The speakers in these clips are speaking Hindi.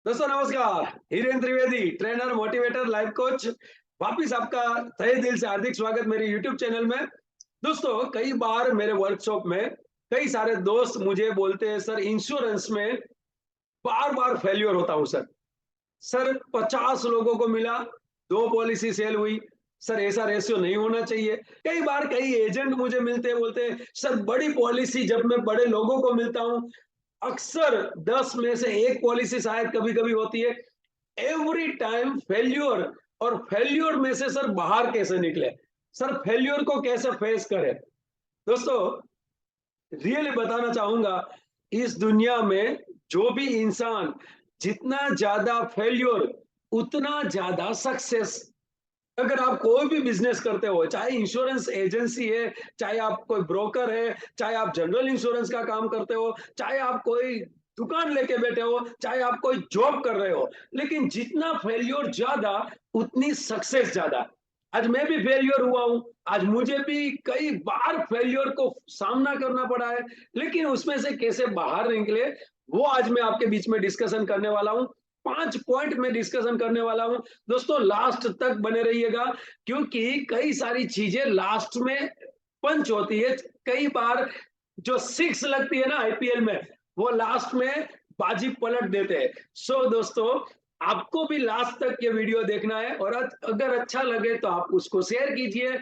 दोस्तों नमस्कार। Hiren Trivedi, trainer, motivator, life coach, वापिस आपका तहे दिल से हार्दिक स्वागत मेरे यूट्यूब चैनल में। दोस्तों कई बार मेरे वर्कशॉप में कई सारे दोस्त मुझे बोलते हैं, सर इंश्योरेंस में बार बार फेल्योर होता हूं सर। सर 50 लोगों को मिला, 2 पॉलिसी सेल हुई। सर ऐसा रेशियो नहीं होना चाहिए। कई बार कई एजेंट मुझे मिलते हैं, बोलते हैं सर बड़ी पॉलिसी जब मैं बड़े लोगों को मिलता हूं, अक्सर 10 में से एक पॉलिसी शायद कभी-कभी होती है। Every time failure. और फेल्योर में से सर बाहर कैसे निकले? सर फेल्योर को कैसे फेस करें? दोस्तों रियली बताना चाहूंगा, इस दुनिया में जो भी इंसान जितना ज्यादा फेल्योर उतना ज्यादा सक्सेस। अगर आप कोई भी बिजनेस करते हो, चाहे इंश्योरेंस एजेंसी है, चाहे आप कोई ब्रोकर है, चाहे आप जनरल इंश्योरेंस का काम करते हो, चाहे आप कोई दुकान लेके बैठे हो, चाहे आप कोई जॉब कर रहे हो, लेकिन जितना फेल्योर ज्यादा उतनी सक्सेस ज्यादा। आज मैं भी फेल्योर हुआ हूं। आज मुझे भी कई बार फेल्योर को सामना करना पड़ा है, लेकिन उसमें से कैसे बाहर निकले वो आज मैं आपके बीच में डिस्कशन करने वाला हूं। 5 पॉइंट में डिस्कशन करने वाला हूं। दोस्तों लास्ट तक बने रहिएगा, क्योंकि कई सारी चीजें लास्ट में पंच होती है। कई बार जो सिक्स लगती है ना आईपीएल में, वो लास्ट में बाजी पलट देते हैं। सो दोस्तों आपको भी लास्ट तक ये वीडियो देखना है, और अगर अच्छा लगे तो आप उसको शेयर कीजिए,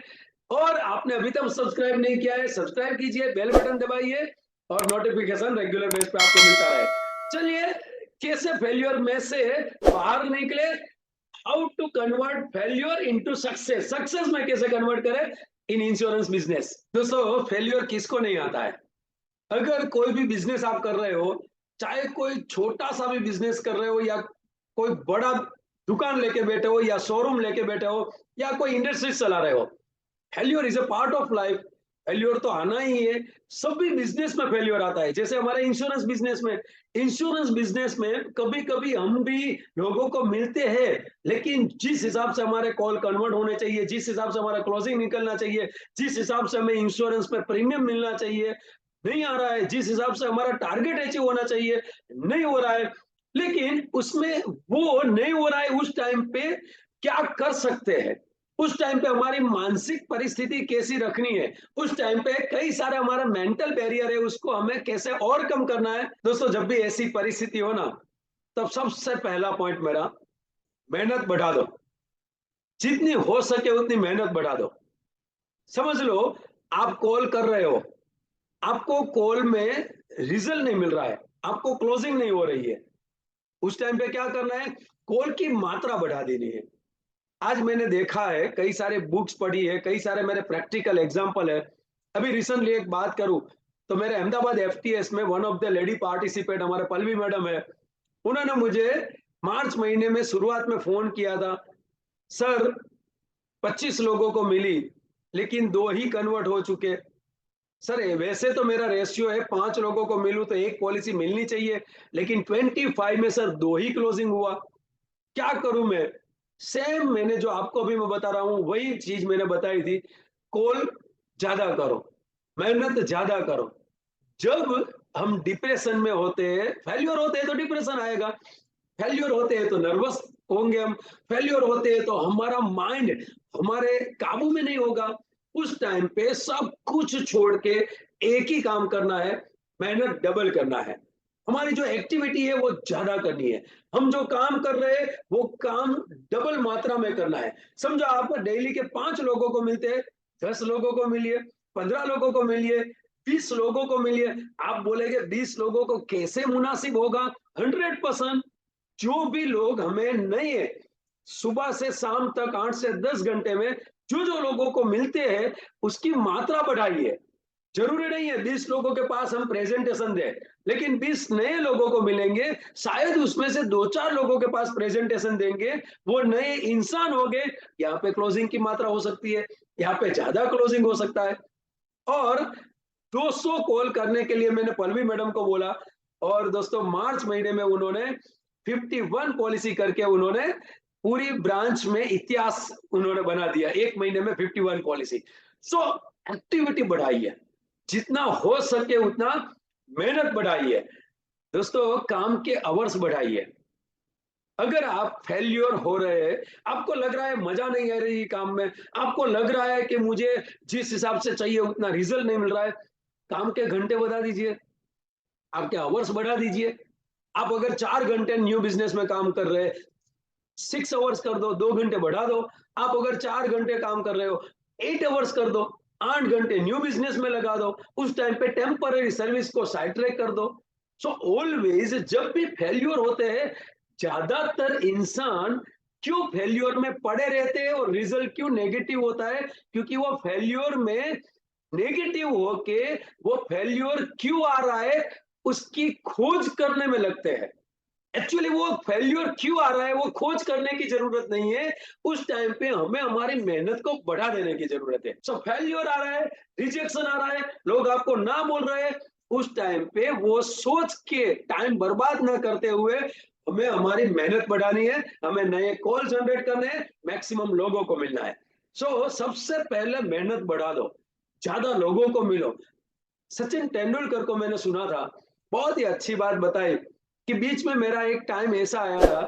और आपने अभी तक सब्सक्राइब नहीं किया है सब्सक्राइब कीजिए, बेल बटन दबाइए, और नोटिफिकेशन रेगुलर बेस पे आपको मिलता रहे। चलिए, कैसे फेल्योर में से बाहर निकले, how to convert failure into success, success में कैसे कन्वर्ट करें इन इंश्योरेंस बिजनेस। दोस्तों फेल्योर किसको नहीं आता है? अगर कोई भी बिजनेस आप कर रहे हो, चाहे कोई छोटा सा भी बिजनेस कर रहे हो, या कोई बड़ा दुकान लेके बैठे हो, या शोरूम लेके बैठे हो, या कोई इंडस्ट्री चला रहे हो, failure is a part of life. Failure तो आना ही है। सभी बिजनेस में फेल्योर आता है। जैसे हमारे इंश्योरेंस बिजनेस में कभी कभी हम भी लोगों को मिलते हैं, लेकिन जिस हिसाब से हमारे कॉल कन्वर्ट होने चाहिए, जिस हिसाब से हमारा क्लोजिंग निकलना चाहिए, जिस हिसाब से हमें इंश्योरेंस में प्रीमियम मिलना चाहिए, नहीं आ रहा है। जिस हिसाब से हमारा टारगेट अचीव होना चाहिए, नहीं हो रहा है। लेकिन उसमें वो नहीं हो रहा है, उस टाइम पे क्या कर सकते हैं? उस टाइम पे हमारी मानसिक परिस्थिति कैसी रखनी है? उस टाइम पे कई सारे हमारा मेंटल बैरियर है, उसको हमें कैसे ओवरकम करना है? दोस्तों जब भी ऐसी परिस्थिति हो ना, तब सबसे पहला पॉइंट मेरा, मेहनत बढ़ा दो। जितनी हो सके उतनी मेहनत बढ़ा दो। समझ लो आप कॉल कर रहे हो, आपको कॉल में रिजल्ट नहीं मिल रहा है, आपको क्लोजिंग नहीं हो रही है। उस टाइम पे क्या करना है? कॉल की मात्रा बढ़ा देनी है। आज मैंने देखा है, कई सारे बुक्स पढ़ी है, कई सारे मेरे प्रैक्टिकल एग्जांपल है। अभी रिसेंटली एक बात करूं, तो मेरे अहमदाबाद एफटीएस में one of the lady participant हमारे पल्लवी मैडम है। उन्होंने मुझे मार्च महीने में शुरुआत में फोन किया था, सर 25 लोगों को मिली, लेकिन 2 ही कन्वर्ट हो चुके। सर वैसे तो मेरा रेशियो है 5 लोगों को मिलूं तो एक पॉलिसी मिलनी चाहिए, लेकिन 25 में सर 2 ही क्लोजिंग हुआ। क्या करूं मैं? सेम मैंने जो आपको अभी मैं बता रहा हूं वही चीज मैंने बताई थी। कॉल ज्यादा करो, मेहनत ज्यादा करो। जब हम डिप्रेशन में होते हैं, फेल्योर होते हैं तो डिप्रेशन आएगा, फेल्योर होते हैं तो नर्वस होंगे हम, फेल्योर होते हैं तो हमारा माइंड हमारे काबू में नहीं होगा। उस टाइम पे सब कुछ छोड़ के एक ही काम करना है, मेहनत डबल करना है। हमारी जो एक्टिविटी है वो ज्यादा करनी है। हम जो काम कर रहे हैं वो काम डबल मात्रा में करना है। समझो आप डेली के 5 लोगों को मिलते हैं, 10 लोगों को मिलिए, 15 लोगों को मिलिए, 20 लोगों को मिलिए। आप बोलेंगे 20 लोगों को कैसे मुनासिब होगा? 100%। जो भी लोग हमें नहीं है, सुबह से शाम तक 8 से 10 घंटे में जो जो लोगों को मिलते हैं उसकी मात्रा बढ़ाइए। जरूरी नहीं है 20 लोगों के पास हम प्रेजेंटेशन दें, लेकिन 20 नए लोगों को मिलेंगे, शायद उसमें से 2-4 लोगों के पास प्रेजेंटेशन देंगे, वो नए इंसान हो गए। यहाँ पे क्लोजिंग की मात्रा हो सकती है, यहाँ पे ज्यादा क्लोजिंग हो सकता है। और 200 कॉल करने के लिए मैंने पल्लवी मैडम को बोला, और दोस्तों मार्च महीने में उन्होंने 51 पॉलिसी करके उन्होंने पूरी ब्रांच में इतिहास उन्होंने बना दिया। 1 महीने में 51 पॉलिसी। सो एक्टिविटी बढ़ाइए, जितना हो सके उतना मेहनत बढ़ाइए। दोस्तों काम के आवर्स बढ़ाइए। अगर आप फेल्योर हो रहे हैं, आपको लग रहा है मजा नहीं आ रही काम में, आपको लग रहा है कि मुझे जिस हिसाब से चाहिए उतना रिजल्ट नहीं मिल रहा है, काम के घंटे बढ़ा दीजिए, आपके आवर्स बढ़ा दीजिए। आप अगर 4 घंटे न्यू बिजनेस में काम कर रहे हैं, 6 आवर्स कर दो, 2 घंटे बढ़ा दो। आप अगर 4 घंटे काम कर रहे हो, 8 आवर्स कर दो, 8 घंटे न्यू बिजनेस में लगा दो। उस टाइम पे टेम्पररी सर्विस को साइड ट्रैक कर दो। सो ऑलवेज जब भी फेल्योर होते हैं, ज्यादातर इंसान क्यों फेल्योर में पड़े रहते हैं और रिजल्ट क्यों नेगेटिव होता है? क्योंकि वो फेल्योर में नेगेटिव होके वो फेल्योर क्यों आ रहा है उसकी खोज करने में लगते हैं। एक्चुअली वो फेल्योर क्यों आ रहा है वो खोज करने की जरूरत नहीं है। उस टाइम पे हमें हमारी मेहनत को बढ़ा देने की जरूरत है। सो फेल्योर आ रहा है, रिजेक्शन आ रहा है, लोग आपको ना बोल रहे हैं, उस टाइम पे वो सोच के टाइम बर्बाद ना करते हुए हमें हमारी मेहनत बढ़ानी है, हमें नए कॉल जनरेट करने हैं, मैक्सिमम लोगों को मिलना है। सो सबसे पहले मेहनत बढ़ा दो, ज्यादा लोगों को मिलो। सचिन तेंदुलकर को मैंने सुना था, बहुत ही अच्छी बात बताई कि बीच में मेरा एक टाइम ऐसा आया था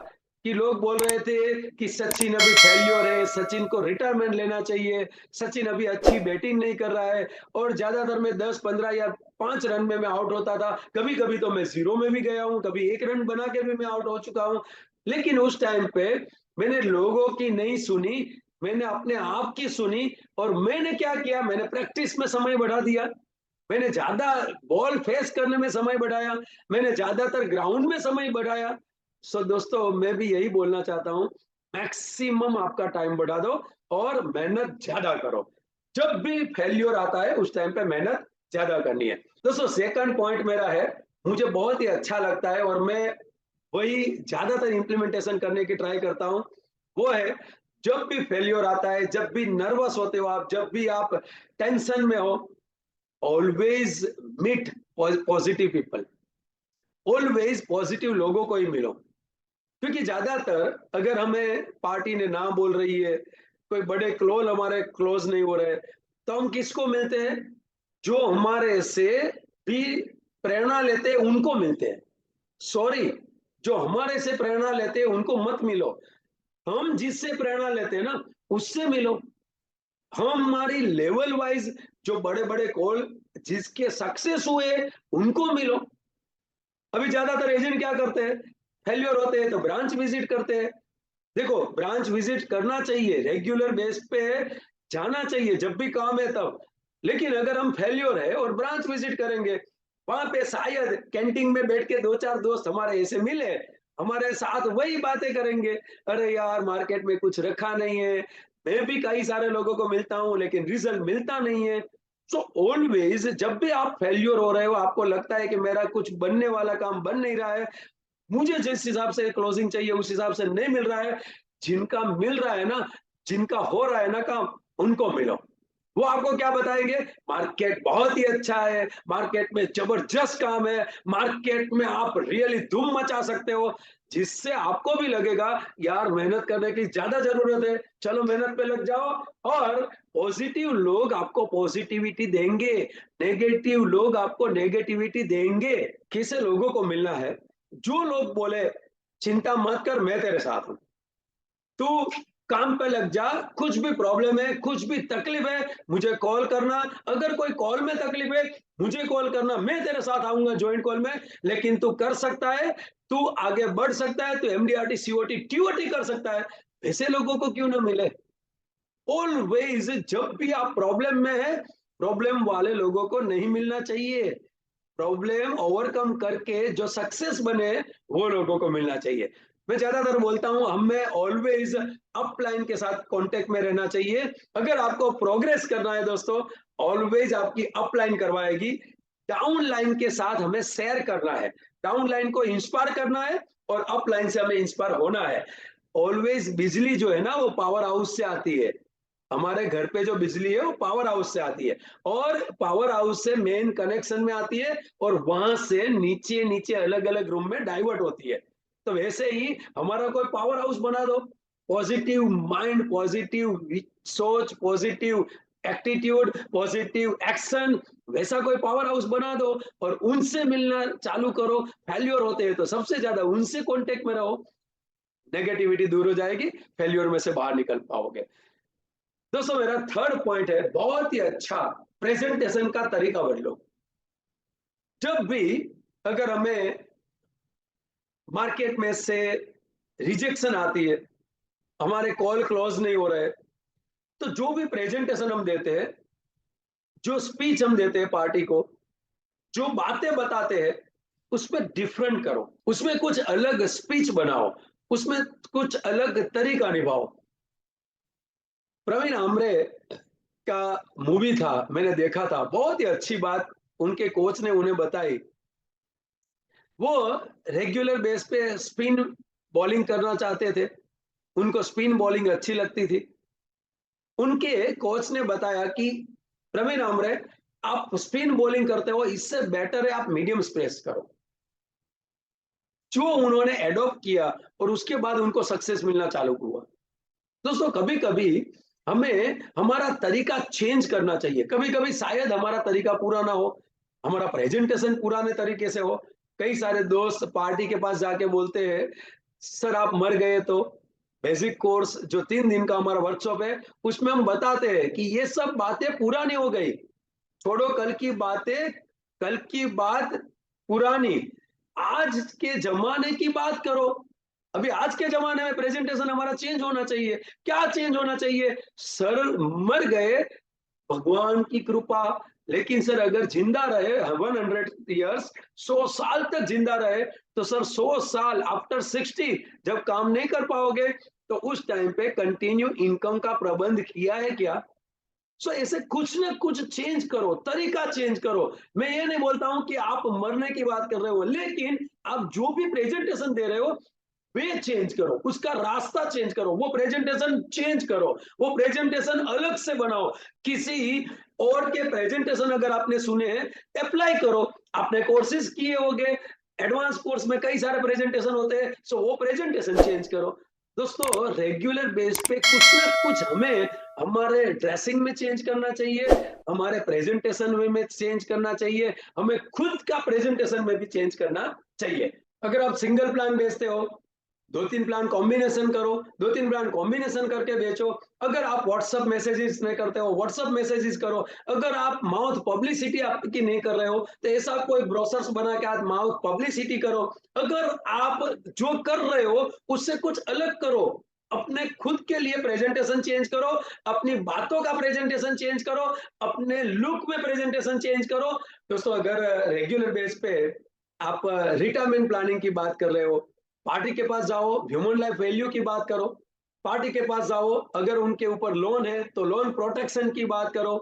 कि लोग बोल रहे थे कि सचिन अभी फेल्योर है, सचिन को रिटायरमेंट लेना चाहिए, सचिन अभी अच्छी बैटिंग नहीं कर रहा है और ज्यादातर मैं 10-15 या 5 रन में मैं आउट होता था। कभी-कभी तो मैं जीरो में भी गया हूँ, कभी 1 रन बना के भी मैं आउट हो चुका हूँ। लेकिन उस टाइम पे मैंने लोगों की नहीं सुनी, मैंने अपने आप की सुनी और मैंने क्या किया, मैंने प्रैक्टिस में समय बढ़ा दिया। मैंने ज्यादा बॉल फेस करने में समय बढ़ाया, मैंने ज्यादातर ग्राउंड में समय बढ़ाया। सो दोस्तों मैं भी यही बोलना चाहता हूँ, मैक्सिमम आपका टाइम बढ़ा दो और मेहनत ज्यादा करो। जब भी फेल्योर आता है उस टाइम पे मेहनत ज्यादा करनी है। दोस्तों सेकंड पॉइंट मेरा है, मुझे बहुत ही अच्छा लगता है और मैं वही ज्यादातर इंप्लीमेंटेशन करने की ट्राई करता हूँ। वो है, जब भी फेल्योर आता है, जब भी नर्वस होते हो आप, जब भी आप टेंशन में हो, always meet positive people, always positive लोगों को ही मिलो। क्योंकि ज्यादातर अगर हमें पार्टी ने ना बोल रही है, कोई बड़े क्लोज हमारे क्लोज नहीं हो रहे, तो हम किसको मिलते हैं? जो हमारे से भी प्रेरणा लेते हैं उनको मिलते हैं। सॉरी, जो हमारे से प्रेरणा लेते हैं उनको मत मिलो, हम जिससे प्रेरणा लेते हैं ना उससे मिलो। हम हमारी लेवल वाइज जो बड़े बड़े कॉल जिसके सक्सेस हुए उनको मिलो। अभी ज्यादातर एजेंट क्या करते हैं, फेल्योर होते हैं तो ब्रांच विजिट करते हैं। देखो ब्रांच विजिट करना चाहिए, रेगुलर बेस पे जाना चाहिए जब भी काम है तब। लेकिन अगर हम फेल्योर है और ब्रांच विजिट करेंगे, वहां पे शायद कैंटीन में बैठ के 2-4 दोस्त हमारे ऐसे मिले, हमारे साथ वही बातें करेंगे, अरे यार मार्केट में कुछ रखा नहीं है, मैं भी कई सारे लोगों को मिलता हूं लेकिन रिजल्ट मिलता नहीं है। सो ऑलवेज जब भी आप फेल्योर हो रहे हो, आपको लगता है कि मेरा कुछ बनने वाला काम बन नहीं रहा है, मुझे जिस हिसाब से क्लोजिंग चाहिए उस हिसाब से नहीं मिल रहा है, जिनका मिल रहा है ना, जिनका हो रहा है ना काम, उनको मिलो। वो आपको क्या बताएंगे, मार्केट बहुत ही अच्छा है, मार्केट में जबरदस्त काम है, मार्केट में आप रियली धूम मचा सकते हो, जिससे आपको भी लगेगा यार मेहनत करने की ज्यादा जरूरत है, चलो मेहनत पे लग जाओ। और पॉजिटिव लोग आपको पॉजिटिविटी देंगे, नेगेटिव लोग आपको नेगेटिविटी देंगे। किसे लोगों को मिलना है, जो लोग बोले चिंता मत कर मैं तेरे साथ हूं, तू काम पे लग जा, कुछ भी प्रॉब्लम है, कुछ भी तकलीफ है, मुझे कॉल करना, अगर कोई कॉल में तकलीफ है मुझे कॉल करना, मैं तेरे साथ आऊंगा ज्वाइंट कॉल में। लेकिन तू कर सकता है, तू आगे बढ़ सकता है, तू एमडीआरटी सीओटी टीओटी कर सकता है, ऐसे लोगों को क्यों ना मिले? ऑलवेज जब भी आप प्रॉब्लम में है, प्रॉब्लम वाले लोगों को नहीं मिलना चाहिए, प्रॉब्लम ओवरकम करके जो सक्सेस बने वो लोगों को मिलना चाहिए। मैं ज्यादातर बोलता हूं हमें ऑलवेज अपलाइन के साथ कांटेक्ट में रहना चाहिए। अगर आपको प्रोग्रेस करना है दोस्तों, ऑलवेज आपकी अपलाइन करवाएगी, डाउन लाइन के साथ हमें शेयर करना है, डाउन लाइन को इंस्पायर करना है और अपलाइन से हमें इंस्पायर होना है। ऑलवेज बिजली जो है ना वो पावर हाउस से आती है, हमारे घर पे जो बिजली है वो पावर हाउस से आती है और पावर हाउस से मेन कनेक्शन में आती है और वहां से नीचे नीचे अलग अलग रूम में डाइवर्ट होती है। तो वैसे ही हमारा कोई पावर हाउस बना दो, पॉजिटिव माइंड, पॉजिटिव सोच, पॉजिटिव एटीट्यूड, पॉजिटिव एक्शन, वैसा कोई पावर हाउस बना दो और उनसे मिलना चालू करो। फेल्योर होते हैं तो सबसे ज्यादा उनसे कांटेक्ट में रहो। नेगेटिविटी दूर हो जाएगी, फेल्योर में से बाहर निकल पाओगे। दोस्तों मेरा थर्ड पॉइंट है, बहुत ही अच्छा प्रेजेंटेशन का तरीका बदलो। जब भी अगर हमें मार्केट में से रिजेक्शन आती है, हमारे कॉल क्लोज नहीं हो रहे, तो जो भी प्रेजेंटेशन हम देते हैं, जो स्पीच हम देते हैं पार्टी को, जो बातें बताते हैं, उसमें डिफरेंट करो, उसमें कुछ अलग स्पीच बनाओ, उसमें कुछ अलग तरीका निभाओ। प्रवीण आमरे का मूवी था, मैंने देखा था, बहुत ही अच्छी बात उनके कोच ने उन्हें बताई। वो रेगुलर बेस पे स्पिन बॉलिंग करना चाहते थे, उनको स्पिन बॉलिंग अच्छी लगती थी। उनके कोच ने बताया कि प्रवीण आमरे, आप स्पिन बॉलिंग करते हो, इससे बेटर है आप मीडियम स्पेस करो। जो उन्होंने एडॉप्ट किया और उसके बाद उनको सक्सेस मिलना चालू हुआ। दोस्तों कभी-कभी हमें हमारा तरीका चेंज करना चाहिए। कभी-कभी शायद हमारा तरीका पूरा ना हो, हमारा प्रेजेंटेशन पुराने तरीके से हो। कई सारे दोस्त पार्टी के पास जाके बोलते हैं, "सर आप मर गए तो।" बेसिक कोर्स जो 3 दिन का हमारा वर्कशॉप है, उसमें हम बताते हैं कि ये सब बातें पुरानी हो गई। छोड़ो कल की बातें, कल की बात पुरानी, आज के जमाने की बात करो। अभी आज के जमाने में प्रेजेंटेशन हमारा चेंज होना चाहिए। क्या चेंज होना चाहिए? सर मर गए, भगवान की कृपा, लेकिन सर अगर जिंदा रहे 100 ईयर्स, 100 साल तक जिंदा रहे, तो सर 100 साल आफ्टर 60 जब काम नहीं कर पाओगे, तो उस टाइम पे कंटिन्यू इनकम का प्रबंध किया है क्या? सो ऐसे कुछ ना कुछ चेंज करो, तरीका चेंज करो। मैं ये नहीं बोलता हूं कि आप मरने की बात कर रहे हो, लेकिन आप जो भी प्रेजेंटेशन दे रहे हो, वे चेंज करो, उसका रास्ता चेंज करो, वो प्रेजेंटेशन चेंज करो, वो प्रेजेंटेशन अलग से बनाओ। किसी और के प्रेजेंटेशन अगर आपने सुने हैं, अप्लाई करो। आपने कोर्सेज किए होंगे, एडवांस कोर्स में कई सारे प्रेजेंटेशन होते हैं, सो वो प्रेजेंटेशन चेंज करो। दोस्तों रेगुलर बेस पे कुछ ना कुछ हमें हमारे ड्रेसिंग में चेंज करना चाहिए, हमारे प्रेजेंटेशन में चेंज करना चाहिए, हमें खुद का प्रेजेंटेशन में भी चेंज करना चाहिए। अगर आप सिंगल प्लान बेचते हो, 2-3 प्लान कॉम्बिनेशन करो, 2-3 प्लान कॉम्बिनेशन करके बेचो। अगर आप व्हाट्सएप मैसेजेस नहीं करते हो, व्हाट्सएप मैसेजेस करो। अगर आप माउथ पब्लिसिटी आपकी नहीं कर रहे हो, तो ऐसा कोई ब्रोशर्स बना के आप माउथ पब्लिसिटी करो। अगर आप जो कर रहे हो उससे कुछ अलग करो, अपने खुद के लिए प्रेजेंटेशन चेंज करो, अपनी बातों का प्रेजेंटेशन चेंज करो, अपने लुक में प्रेजेंटेशन चेंज करो। दोस्तों अगर रेगुलर बेस पे आप रिटायरमेंट प्लानिंग की बात कर रहे हो, पार्टी के पास जाओ, ह्यूमन लाइफ वैल्यू की बात करो। पार्टी के पास जाओ, अगर उनके ऊपर लोन है तो लोन प्रोटेक्शन की बात करो।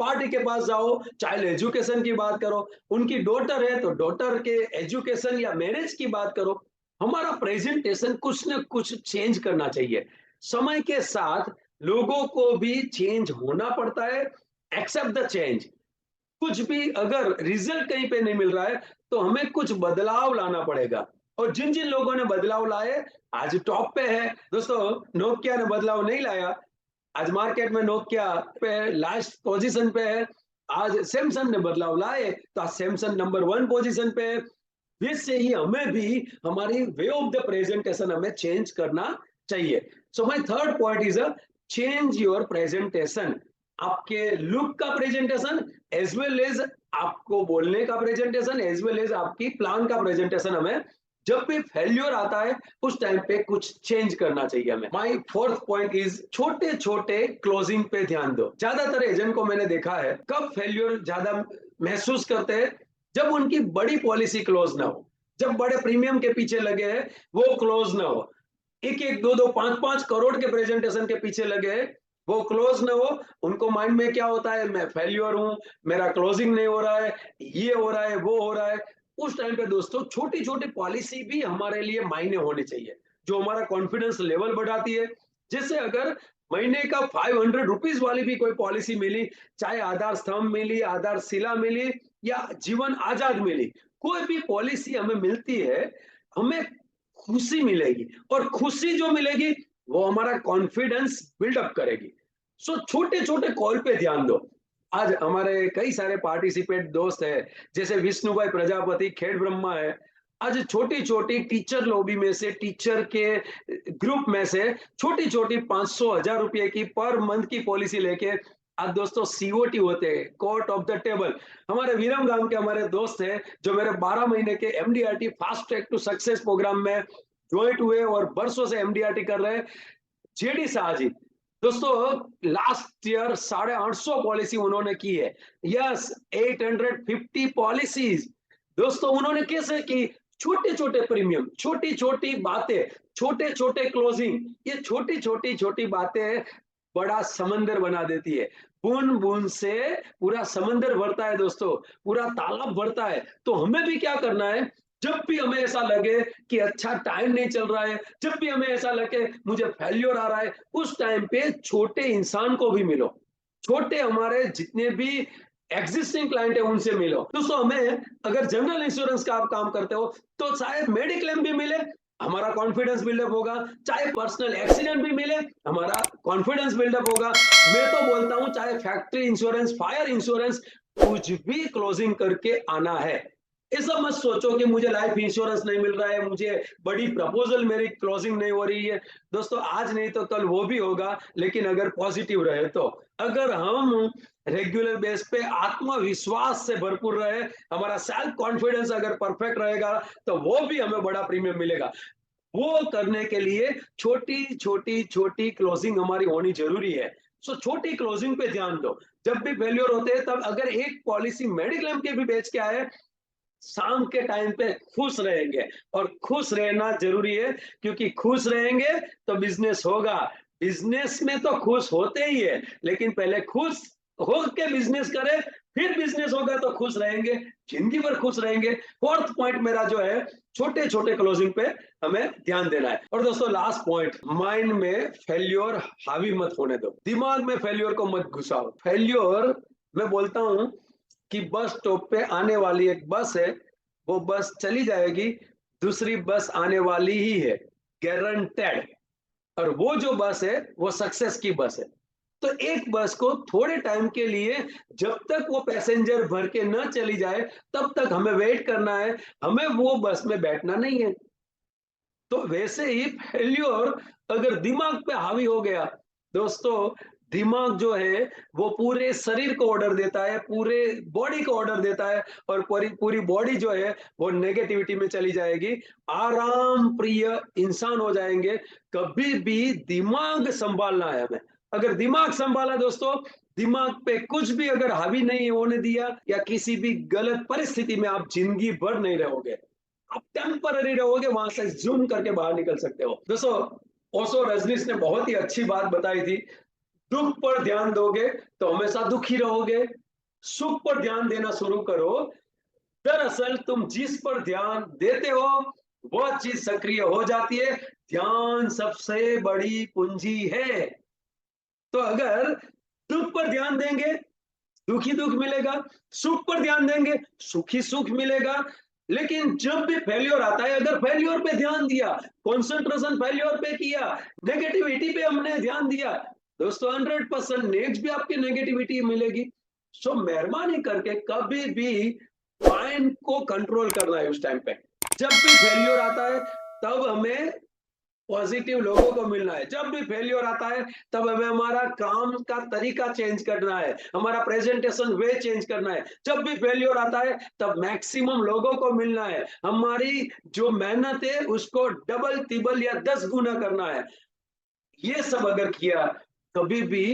पार्टी के पास जाओ, चाइल्ड एजुकेशन की बात करो। उनकी डॉटर है तो डॉटर के एजुकेशन या मैरिज की बात करो। हमारा प्रेजेंटेशन कुछ न कुछ चेंज करना चाहिए। समय के साथ लोगों को भी चेंज होना पड़ता है, एक्सेप्ट द चेंज। कुछ भी अगर रिजल्ट कहीं पे नहीं मिल रहा है, तो हमें कुछ बदलाव लाना पड़ेगा। और जिन जिन लोगों ने बदलाव लाए, आज टॉप पे है। दोस्तों नोकिया ने बदलाव नहीं लाया, आज मार्केट में नोकिया पे लास्ट पोजीशन पे है। आज सैमसंग ने बदलाव लाए, तो आज सैमसंग नंबर 1 पोजीशन पे है। वैसे ही हमें भी हमारी वे ऑफ द प्रेजेंटेशन हमें चेंज करना चाहिए। So my third point is a change your presentation. आपके लुक का प्रेजेंटेशन एज वेल एज आपको बोलने का प्रेजेंटेशन एज वेल एज आपकी प्लान का प्रेजेंटेशन, हमें जब भी फेल्योर आता है उस टाइम पे कुछ चेंज करना चाहिए हमें। माय फोर्थ पॉइंट इज छोटे छोटे क्लोजिंग पे ध्यान दो। ज्यादातर एजेंट को मैंने देखा है कब फेल्योर ज्यादा महसूस करते हैं, जब उनकी बड़ी पॉलिसी क्लोज ना हो, जब बड़े प्रीमियम के पीछे लगे हैं वो क्लोज ना हो, एक एक दो दो पांच पांच करोड़ के प्रेजेंटेशन के पीछे लगे हैं वो क्लोज ना हो। उनको माइंड में क्या होता है, मैं फेल्योर हूं, मेरा क्लोजिंग नहीं हो रहा है, ये हो रहा है वो हो रहा है। उस टाइम पे दोस्तों छोटी छोटी पॉलिसी भी हमारे लिए मायने होनी चाहिए, जो हमारा कॉन्फिडेंस लेवल बढ़ाती है। जैसे अगर महीने का 500 रुपीज वाली भी कोई पॉलिसी मिली, चाहे आधार स्तंभ मिली, आधार शिला मिली या जीवन आजाद मिली, कोई भी पॉलिसी हमें मिलती है, हमें खुशी मिलेगी, और खुशी जो मिलेगी वो हमारा कॉन्फिडेंस बिल्डअप करेगी। सो छोटे छोटे कॉल पे ध्यान दो। आज हमारे कई सारे पार्टिसिपेंट दोस्त है, जैसे विष्णु भाई प्रजापति खेड़ ब्रह्मा है, आज छोटी-छोटी टीचर लॉबी में से, टीचर के ग्रुप में से छोटी-छोटी 500,000 रुपए की पर मंथ की पॉलिसी लेके आज दोस्तों सीओटी होते हैं, कोर्ट ऑफ द टेबल। हमारे विरम गांव के हमारे दोस्त हैं जो मेरे 12 महीने के MDRT fast track to success programme में ज्वाइंट हुए और बरसों से एमडीआरटी कर रहे हैं, जेडी शाह जी। दोस्तों लास्ट ईयर 850 पॉलिसी उन्होंने की है। Yes, 850 policies. दोस्तों उन्होंने कैसे की? छोटे-छोटे प्रीमियम, छोटी-छोटी बातें, छोटे-छोटे क्लोजिंग, ये छोटी-छोटी बातें बड़ा समंदर बना देती है। बूंद-बूंद से पूरा समंदर भरता है दोस्तों, पूरा तालाब भरता है। तो हमें भी क्या करना है? जब भी हमें ऐसा लगे कि अच्छा टाइम नहीं चल रहा है, जब भी हमें ऐसा लगे मुझे फेल्योर आ रहा है, उस टाइम पे छोटे इंसान को भी मिलो। छोटे हमारे जितने भी एग्जिस्टिंग क्लाइंट है उनसे मिलो। दोस्तों हमें अगर जनरल इंश्योरेंस का आप काम करते हो तो शायद मेडिक्लेम भी मिले, हमारा कॉन्फिडेंस बिल्डअप होगा, चाहे पर्सनल एक्सीडेंट भी मिले, हमारा कॉन्फिडेंस बिल्डअप होगा। मैं तो बोलता हूं चाहे फैक्ट्री इंश्योरेंस, फायर इंश्योरेंस, कुछ भी क्लोजिंग करके आना है। ऐसा मत सोचो कि मुझे लाइफ इंश्योरेंस नहीं मिल रहा है, मुझे बड़ी प्रपोजल मेरी क्लोजिंग नहीं हो रही है। दोस्तों आज नहीं तो कल वो भी होगा, लेकिन अगर पॉजिटिव रहे तो। अगर हम रेगुलर बेस पे आत्मविश्वास से भरपूर रहे, हमारा सेल्फ कॉन्फिडेंस अगर परफेक्ट रहेगा तो वो भी हमें बड़ा प्रीमियम मिलेगा। वो करने के लिए छोटी क्लोजिंग हमारी होनी जरूरी है। सो छोटी क्लोजिंग पे ध्यान दो। जब भी फेल्योर होते हैं तब अगर एक पॉलिसी मेडिक्लेम के भी बेच के आए, शाम के टाइम पे खुश रहेंगे। और खुश रहना जरूरी है, क्योंकि खुश रहेंगे तो बिजनेस होगा। बिजनेस में तो खुश होते ही है, लेकिन पहले खुश हो के बिजनेस करें, फिर बिजनेस होगा तो खुश रहेंगे, जिंदगी भर खुश रहेंगे। फोर्थ पॉइंट मेरा जो है, छोटे छोटे क्लोजिंग पे हमें ध्यान देना है। और दोस्तों लास्ट पॉइंट, माइंड में फेल्योर हावी मत होने दो। दिमाग में फेल्योर को मत घुसाओ। फेल्योर, मैं बोलता हूं कि बस स्टॉप पे आने वाली एक बस है, वो बस चली जाएगी, दूसरी बस आने वाली ही है, गारंटेड। और वो जो बस है वो सक्सेस की बस है। तो एक बस को थोड़े टाइम के लिए, जब तक वो पैसेंजर भर के न चली जाए तब तक हमें वेट करना है, हमें वो बस में बैठना नहीं है। तो वैसे ही फेल्योर अगर दिमाग पे हावी हो गया, दोस्तों दिमाग जो है वो पूरे शरीर को ऑर्डर देता है, पूरे बॉडी को ऑर्डर देता है, और पूरी पूरी बॉडी जो है वो नेगेटिविटी में चली जाएगी, आराम प्रिय इंसान हो जाएंगे। कभी भी दिमाग संभालना है हमें। अगर दिमाग संभाला दोस्तों, दिमाग पे कुछ भी अगर हावी नहीं होने दिया, या किसी भी गलत परिस्थिति में आप जिंदगी भर नहीं रहोगे, आप टेम्पररी रहोगे, वहां से जूम करके बाहर निकल सकते हो। दोस्तों ओशो रजनीश ने बहुत ही अच्छी बात बताई थी, दुख पर ध्यान दोगे तो हमेशा दुखी रहोगे, सुख पर ध्यान देना शुरू करो। दरअसल तुम जिस पर ध्यान देते हो वह चीज सक्रिय हो जाती है। ध्यान सबसे बड़ी पूंजी है। तो अगर दुख पर ध्यान देंगे, दुखी दुख मिलेगा, सुख पर ध्यान देंगे, सुखी सुख मिलेगा। लेकिन जब भी फेल्योर आता है, अगर फेल्योर पे ध्यान दिया, कंसंट्रेशन फेल्योर पे किया, नेगेटिविटी पे हमने ध्यान दिया, दोस्तों 100% नेक्स्ट भी आपकी नेगेटिविटी मिलेगी। सो मेहरबानी करके कभी भी माइंड को कंट्रोल करना है। उस टाइम पे जब भी फेल्योर आता है तब हमें पॉजिटिव लोगों को मिलना है। जब भी फेल्योर आता है तब हमें हमारा काम का तरीका चेंज करना है, हमारा प्रेजेंटेशन वे चेंज करना है। जब भी फेल्योर आता है तब मैक्सिमम लोगों को मिलना है, हमारी जो मेहनत है उसको डबल तिबल या 10 गुना करना है। ये सब अगर किया, कभी भी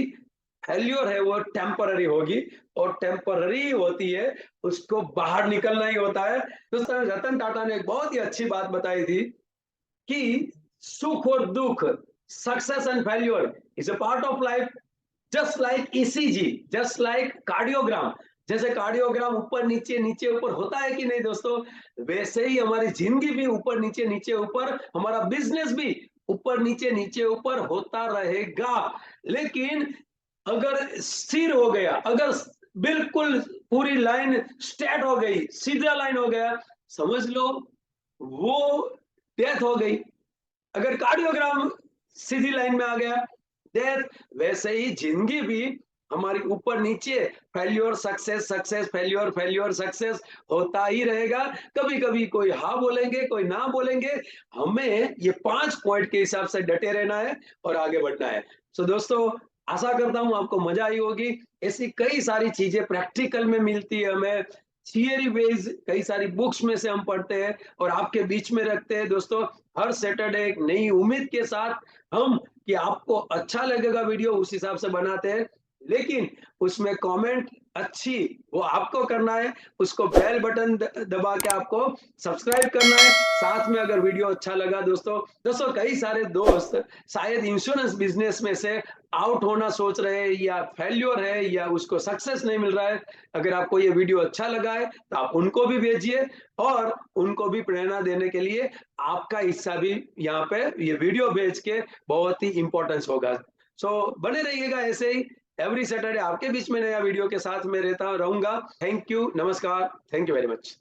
फेल्योर है वो टेम्पररी होगी, और टेम्पररी होती है, उसको बाहर निकलना ही होता है। दोस्तों रतन टाटा ने एक बहुत ही अच्छी बात बताई थी कि सुख और दुख, success and failure is a part of life, just like ECG, just like cardiogram. जैसे कार्डियोग्राम ऊपर नीचे नीचे ऊपर होता है कि नहीं दोस्तों, वैसे ही हमारी जिंदगी भी ऊपर नीचे ऊपर, हमारा बिजनेस भी ऊपर नीचे ऊपर होता रहेगा। लेकिन अगर स्थिर हो गया, अगर बिल्कुल पूरी लाइन स्ट्रेट हो गई, सीधा लाइन हो गया, समझ लो वो डेथ हो गई। अगर कार्डियोग्राम सीधी लाइन में आ गया, डेथ। वैसे ही जिंदगी भी हमारी ऊपर नीचे failure success success failure failure success होता ही रहेगा। कभी कभी कोई हाँ बोलेंगे, कोई ना बोलेंगे। हमें ये 5 पॉइंट के हिसाब से डटे रहना है और आगे बढ़ना है। सो दोस्तों, आशा करता हूं आपको मजा आई होगी। ऐसी कई सारी चीजें प्रैक्टिकल में मिलती है हमें, थियरी बेस्ड कई सारी बुक्स में से हम पढ़ते हैं और आपके बीच में रखते हैं दोस्तों। हर सैटरडे एक नई उम्मीद के साथ हम, कि आपको अच्छा लगेगा वीडियो उस हिसाब से बनाते हैं। लेकिन उसमें कमेंट अच्छी वो आपको करना है, उसको बेल बटन दबा के आपको सब्सक्राइब करना है। साथ में अगर वीडियो अच्छा लगा दोस्तों कई सारे दोस्त शायद इंश्योरेंस बिजनेस में से आउट होना सोच रहे हैं, या फेल्योर है, या उसको सक्सेस नहीं मिल रहा है। अगर आपको ये वीडियो अच्छा लगा है तो आप उनको भी भेजिए, और उनको भी प्रेरणा देने के लिए आपका हिस्सा भी यहाँ पे ये वीडियो भेज के बहुत ही इंपॉर्टेंस होगा। बने रहिएगा ऐसे ही। एवरी सैटरडे आपके बीच में नया वीडियो के साथ मैं रहूंगा। थैंक यू, नमस्कार, थैंक यू वेरी मच।